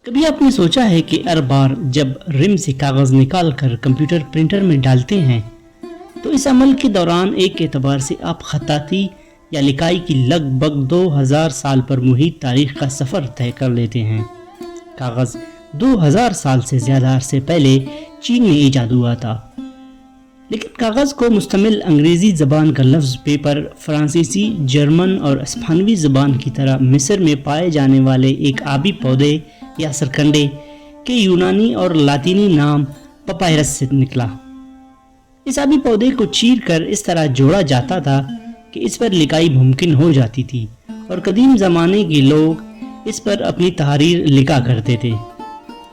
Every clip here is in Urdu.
کبھی آپ نے سوچا ہے کہ ہر بار جب رم سے کاغذ نکال کر کمپیوٹر پرنٹر میں ڈالتے ہیں تو اس عمل کے دوران ایک اعتبار سے آپ خطاطی یا لکھائی کی لگ بھگ 2000 سال پر محیط تاریخ کا سفر طے کر لیتے ہیں۔ کاغذ 2000 سال سے زیادہ عرصے پہلے چین میں ایجاد ہوا تھا، لیکن کاغذ کو مستعمل انگریزی زبان کا لفظ پیپر فرانسیسی، جرمن اور اسپانوی زبان کی طرح مصر میں پائے جانے والے ایک آبی پودے یا سرکنڈے کے یونانی اور لاطینی نام پپائرس سے نکلا۔ اس آبی پودے کو چیر کر اس طرح جوڑا جاتا تھا کہ اس پر لکھائی ممکن ہو جاتی تھی، اور قدیم زمانے کے لوگ اس پر اپنی تحریر لکھا کرتے تھے۔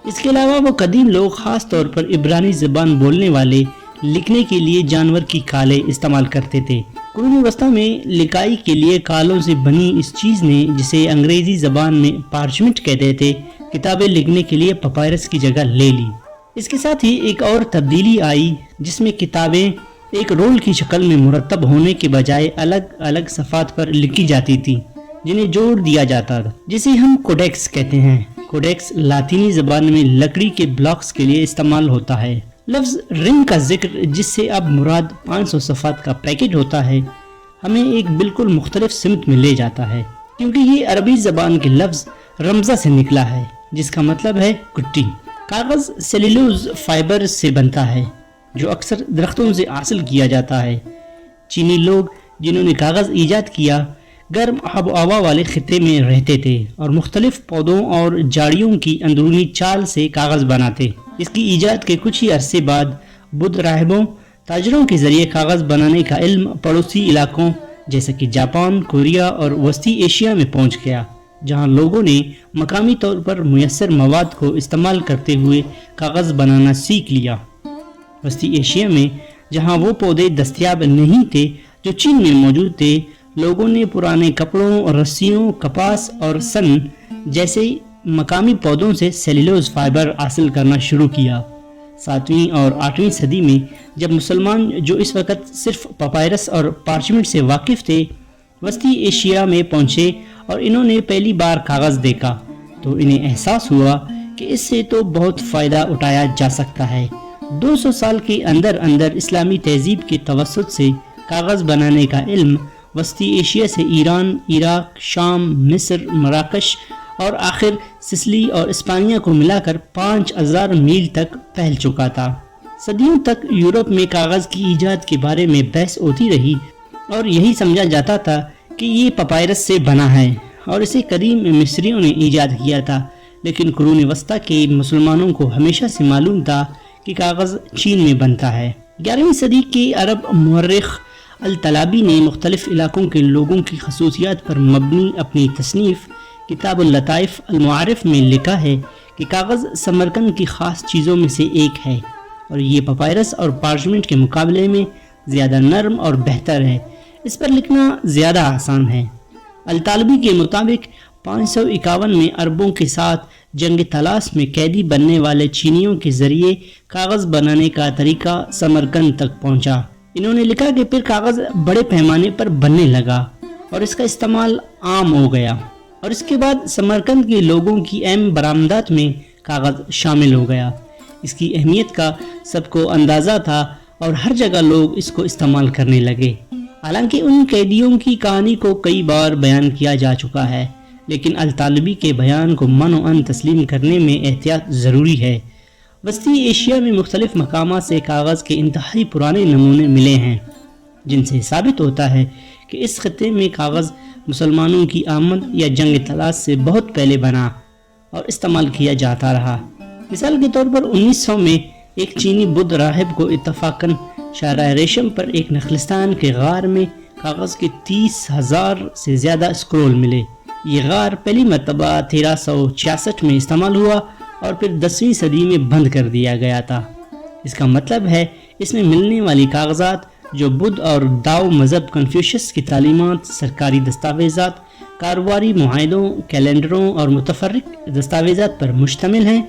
اس کے علاوہ وہ قدیم لوگ خاص طور پر عبرانی زبان بولنے والے لکھنے کے لیے جانور کی کھالیں استعمال کرتے تھے۔ قرون وسطیٰ میں لکھائی کے لیے کھالوں سے بنی اس چیز نے، جسے انگریزی زبان میں پارچمنٹ کہتے تھے، کتابیں لکھنے کے لیے پپائرس کی جگہ لے لی۔ اس کے ساتھ ہی ایک اور تبدیلی آئی جس میں کتابیں ایک رول کی شکل میں مرتب ہونے کے بجائے الگ الگ صفحات پر لکھی جاتی تھیں، جنہیں جوڑ دیا جاتا تھا، جسے ہم کوڈیکس کہتے ہیں۔ کوڈیکس لاطینی زبان میں لکڑی کے بلاکس کے لیے استعمال ہوتا ہے۔ لفظ رنگ کا ذکر، جس سے اب مراد 500 صفحات کا پیکٹ ہوتا ہے، ہمیں ایک بالکل مختلف سمت میں لے جاتا ہے، کیونکہ یہ عربی زبان کے لفظ رمزہ سے نکلا ہے، جس کا مطلب ہے کٹی۔ کاغذ سیلولوز فائبر سے بنتا ہے، جو اکثر درختوں سے حاصل کیا جاتا ہے۔ چینی لوگ جنہوں نے کاغذ ایجاد کیا گرم آب و ہوا والے خطے میں رہتے تھے اور مختلف پودوں اور جھاڑیوں کی اندرونی چھال سے کاغذ بناتے۔ اس کی ایجاد کے کچھ ہی عرصے بعد بدھ راہبوں تاجروں کے ذریعے کاغذ بنانے کا علم پڑوسی علاقوں جیسے کہ جاپان، کوریا اور وسطی ایشیا میں پہنچ گیا، جہاں لوگوں نے مقامی طور پر میسر مواد کو استعمال کرتے ہوئے کاغذ بنانا سیکھ لیا۔ وسطی ایشیا میں جہاں وہ پودے دستیاب نہیں تھے جو چین میں موجود تھے، لوگوں نے پرانے کپڑوں، رسیوں، کپاس اور سن جیسے مقامی پودوں سے سیلولوز فائبر حاصل کرنا شروع کیا۔ 7ویں اور 8ویں صدی میں جب مسلمان، جو اس وقت صرف پپائرس اور پارچمنٹ سے واقف تھے، وسطی ایشیا میں پہنچے اور انہوں نے پہلی بار کاغذ دیکھا تو انہیں احساس ہوا کہ اس سے تو بہت فائدہ اٹھایا جا سکتا ہے۔ 200 سال کے اندر اندر اسلامی تہذیب کے توسط سے کاغذ بنانے کا علم وسطی ایشیا سے ایران، عراق، شام، مصر، مراکش اور آخر سسلی اور اسپانیہ کو ملا کر 5000 میل تک پھیل چکا تھا۔ صدیوں تک یورپ میں کاغذ کی ایجاد کے بارے میں بحث ہوتی رہی اور یہی سمجھا جاتا تھا کہ یہ پپائرس سے بنا ہے اور اسے قدیم مصریوں نے ایجاد کیا تھا، لیکن قرون وسطیٰ کے مسلمانوں کو ہمیشہ سے معلوم تھا کہ کاغذ چین میں بنتا ہے۔ 11ویں صدی کے عرب مورخ الطلابی نے مختلف علاقوں کے لوگوں کی خصوصیات پر مبنی اپنی تصنیف کتاب اللطائف المعارف میں لکھا ہے کہ کاغذ سمرقند کی خاص چیزوں میں سے ایک ہے اور یہ پپائرس اور پارچمنٹ کے مقابلے میں زیادہ نرم اور بہتر ہے، اس پر لکھنا زیادہ آسان ہے۔ الطالبی کے مطابق 551 میں عربوں کے ساتھ جنگ طلاس میں قیدی بننے والے چینیوں کے ذریعے کاغذ بنانے کا طریقہ سمرقند تک پہنچا۔ انہوں نے لکھا کہ پھر کاغذ بڑے پیمانے پر بننے لگا اور اس کا استعمال عام ہو گیا، اور اس کے بعد سمرقند کے لوگوں کی اہم برآمدات میں کاغذ شامل ہو گیا۔ اس کی اہمیت کا سب کو اندازہ تھا اور ہر جگہ لوگ اس کو استعمال کرنے لگے۔ حالانکہ ان قیدیوں کی کہانی کو کئی بار بیان کیا جا چکا ہے، لیکن الطالبی کے بیان کو من و عن تسلیم کرنے میں احتیاط ضروری ہے۔ وسطی ایشیا میں مختلف مقامات سے کاغذ کے انتہائی پرانے نمونے ملے ہیں، جن سے ثابت ہوتا ہے کہ اس خطے میں کاغذ مسلمانوں کی آمد یا جنگ طلاس سے بہت پہلے بنا اور استعمال کیا جاتا رہا۔ مثال کے طور پر 1900 میں ایک چینی بدھ راہب کو اتفاقاً شاہراہ ریشم پر ایک نخلستان کے غار میں کاغذ کے 30,000 سے زیادہ اسکرول ملے۔ یہ غار پہلی مرتبہ 1366 میں استعمال ہوا اور پھر 10ویں صدی میں بند کر دیا گیا تھا۔ اس کا مطلب ہے اس میں ملنے والی کاغذات جو بدھ اور داؤ مذہب کنفیوشس کی تعلیمات، سرکاری دستاویزات، کاروباری معاہدوں، کیلنڈروں اور متفرق دستاویزات پر مشتمل ہیں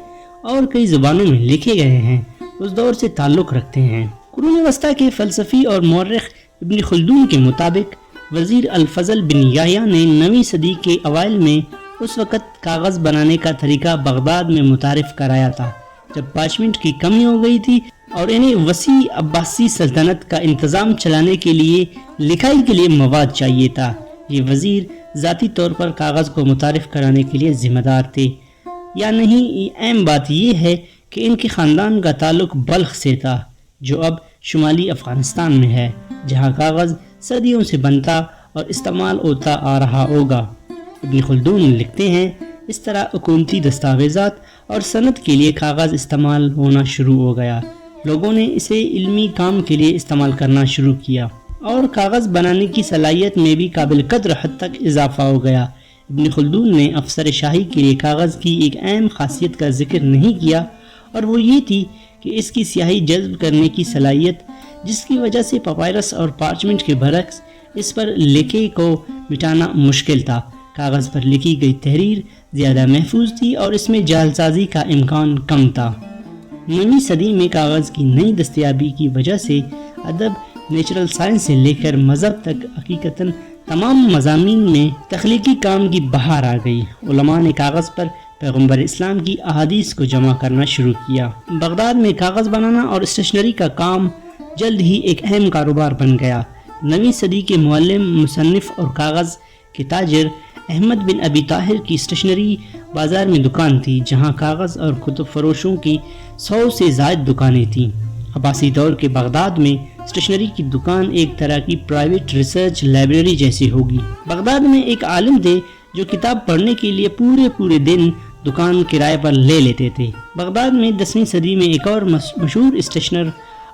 اور کئی زبانوں میں لکھے گئے ہیں، اس دور سے تعلق رکھتے ہیں۔ قرون وسطیٰ کے فلسفی اور مورخ ابن خلدون کے مطابق وزیر الفضل بن یحییٰ نے 9ویں صدی کے اوائل میں اس وقت کاغذ بنانے کا طریقہ بغداد میں متعارف کرایا تھا، جب پارچمنٹ کی کمی ہو گئی تھی اور انہیں وسیع عباسی سلطنت کا انتظام چلانے کے لیے لکھائی کے لیے مواد چاہیے تھا۔ یہ وزیر ذاتی طور پر کاغذ کو متعارف کرانے کے لیے ذمہ دار تھے یا نہیں، اہم بات یہ ہے کہ ان کے خاندان کا تعلق بلخ سے تھا، جو اب شمالی افغانستان میں ہے، جہاں کاغذ صدیوں سے بنتا اور استعمال ہوتا آ رہا ہوگا۔ ابن خلدون لکھتے ہیں، اس طرح حکومتی دستاویزات اور صنعت کے لیے کاغذ استعمال ہونا شروع ہو گیا، لوگوں نے اسے علمی کام کے لیے استعمال کرنا شروع کیا اور کاغذ بنانے کی صلاحیت میں بھی قابل قدر حد تک اضافہ ہو گیا۔ ابن خلدون نے افسر شاہی کے لیے کاغذ کی ایک اہم خاصیت کا ذکر نہیں کیا، اور وہ یہ تھی کہ اس کی سیاہی جذب کرنے کی صلاحیت، جس کی وجہ سے پپائرس اور پارچمنٹ کے برعکس اس پر لکھے کو مٹانا مشکل تھا۔ کاغذ پر لکھی گئی تحریر زیادہ محفوظ تھی اور اس میں جعل سازی کا امکان کم تھا۔ 9ویں صدی میں کاغذ کی نئی دستیابی کی وجہ سے ادب، نیچرل سائنس سے لے کر مذہب تک حقیقتاً تمام مضامین میں تخلیقی کام کی بہار آ گئی۔ علماء نے کاغذ پر پیغمبر اسلام کی احادیث کو جمع کرنا شروع کیا۔ بغداد میں کاغذ بنانا اور اسٹیشنری کا کام جلد ہی ایک اہم کاروبار بن گیا۔ 9ویں صدی کے معلم، مصنف اور کاغذ کے تاجر احمد بن ابی طاہر کی اسٹیشنری بازار میں دکان تھی، جہاں کاغذ اور کتب فروشوں کی 100 سے زائد دکانیں تھیں۔ عباسی دور کے بغداد میں اسٹیشنری کی دکان ایک طرح کی پرائیویٹ ریسرچ لائبریری جیسی ہوگی۔ بغداد میں ایک عالم تھے جو کتاب پڑھنے کے لیے پورے دن دکان کرائے پر لے لیتے تھے۔ بغداد میں 10ویں صدی میں ایک اور مشہور اسٹیشنر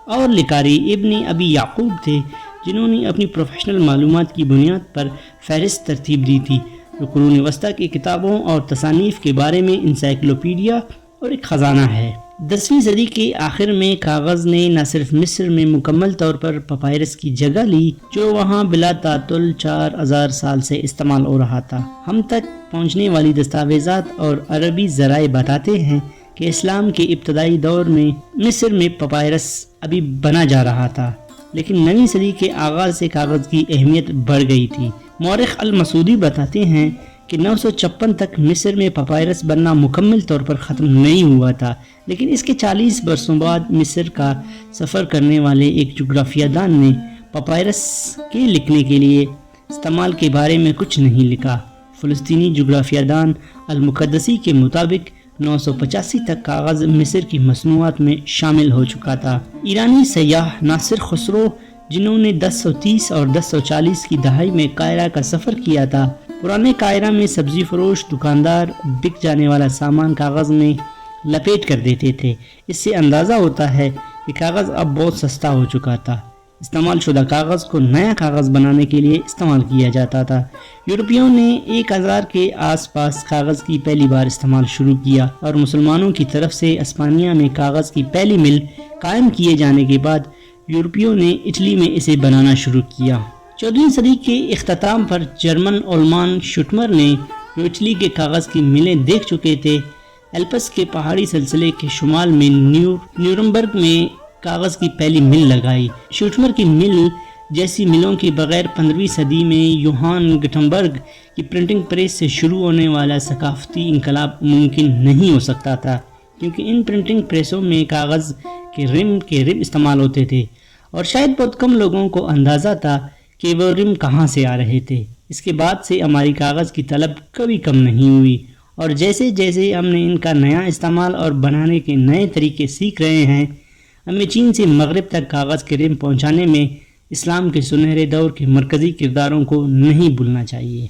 اور لکاری ابن ابی یعقوب تھے، جنہوں نے اپنی پروفیشنل معلومات کی بنیاد پر فہرست ترتیب دی تھی، جو قرون وسطیٰ کی کتابوں اور تصانیف کے بارے میں انسائکلوپیڈیا اور ایک خزانہ ہے۔ 10ویں صدی کے آخر میں کاغذ نے نہ صرف مصر میں مکمل طور پر پپائرس کی جگہ لی، جو وہاں بلا تعطل 4000 سال سے استعمال ہو رہا تھا۔ ہم تک پہنچنے والی دستاویزات اور عربی ذرائع بتاتے ہیں کہ اسلام کے ابتدائی دور میں مصر میں پپائرس ابھی بنا جا رہا تھا، لیکن 9ویں صدی کے آغاز سے کاغذ کی اہمیت بڑھ گئی تھی۔ مورخ المسعودی بتاتے ہیں کہ 956 تک مصر میں پپائرس بننا مکمل طور پر ختم نہیں ہوا تھا، لیکن اس کے 40 برسوں بعد مصر کا سفر کرنے والے ایک جغرافیہ دان نے پپائرس کے لکھنے کے لیے استعمال کے بارے میں کچھ نہیں لکھا۔ فلسطینی جغرافیہ دان المقدسی کے مطابق 985 تک کاغذ مصر کی مصنوعات میں شامل ہو چکا تھا۔ ایرانی سیاح ناصر خسرو، جنہوں نے 1030 اور 1040 کی دہائی میں قاہرہ کا سفر کیا تھا، پرانے قاہرہ میں سبزی فروش دکاندار بک جانے والا سامان کاغذ میں لپیٹ کر دیتے تھے۔ اس سے اندازہ ہوتا ہے کہ کاغذ اب بہت سستا ہو چکا تھا۔ استعمال شدہ کاغذ کو نیا کاغذ بنانے کے لیے استعمال کیا جاتا تھا۔ یورپیوں نے 1000 کے آس پاس کاغذ کی پہلی بار استعمال شروع کیا، اور مسلمانوں کی طرف سے اسپانیہ میں کاغذ کی پہلی مل قائم کیے جانے کے بعد یورپیوں نے اٹلی میں اسے بنانا شروع کیا۔ 14ویں صدی کے اختتام پر جرمن اولمان شٹمر نے، جو اٹلی کے کاغذ کی ملیں دیکھ چکے تھے، ایلپس کے پہاڑی سلسلے کے شمال میں نیورمبرگ میں کاغذ کی پہلی مل لگائی۔ شوٹمر کی مل جیسی ملوں کے بغیر 15ویں صدی میں یوہان گٹنبرگ کی پرنٹنگ پریس سے شروع ہونے والا ثقافتی انقلاب ممکن نہیں ہو سکتا تھا، کیونکہ ان پرنٹنگ پریسوں میں کاغذ کے رم استعمال ہوتے تھے، اور شاید بہت کم لوگوں کو اندازہ تھا کہ وہ رم کہاں سے آ رہے تھے۔ اس کے بعد سے ہماری کاغذ کی طلب کبھی کم نہیں ہوئی، اور جیسے جیسے ہم نے ان کا نیا استعمال اور بنانے کے نئے طریقے سیکھ رہے ہیں، ہمیں چین سے مغرب تک کاغذ کے رم پہنچانے میں اسلام کے سنہرے دور کے مرکزی کرداروں کو نہیں بھولنا چاہیے۔